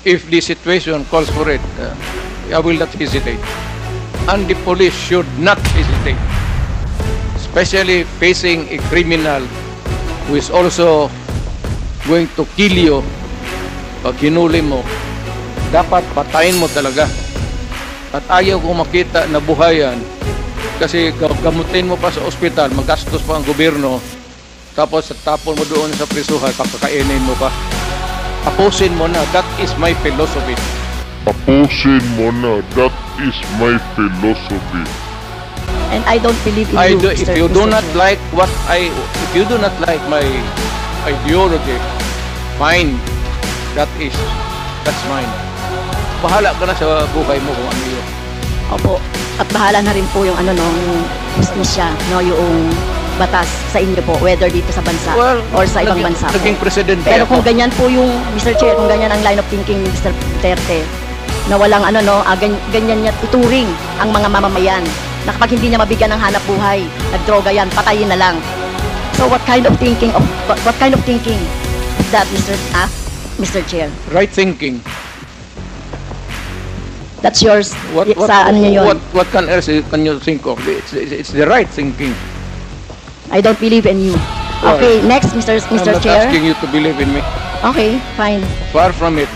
if the situation calls for it, I will not hesitate. And the police should not hesitate, especially facing a criminal who is also going to kill you. Pag hinuli mo, dapat patayin mo talaga. At ayaw kong makita na buhayan kasi gamutin mo pa sa ospital, magastos pa ang gobyerno, tapos tapon mo doon sa prisuhan, pakakainin mo pa. Tapusin mo na, that is my philosophy. Tapusin mo na, that is my philosophy. And I don't believe in you, If you do not like if you do not like my ideology, fine. That's mine. Bahala ka na sa buhay mo kung ano yun. Opo. At bahala na rin po yung justisya, yung batas sa inyo po, whether dito sa bansa or sa ibang bansa po. Naging presidente Pero kung ako. ganyan po yung, Mr. Chair, kung ganyan ang line of thinking ni Mr. Duterte, na walang ganyan niya ituring ang mga mamamayan, na kapag hindi niya mabigyan ng hanap buhay, nagdroga yan, patayin na lang. So what kind of thinking is that, Mr. Chair? Right thinking. That's yours. Sa ano niyo yun? What else can you think of? It's the right thinking. I don't believe in you. Okay, next, Mr. I'm not Chair. asking you to believe in me. Okay, fine. Far from it.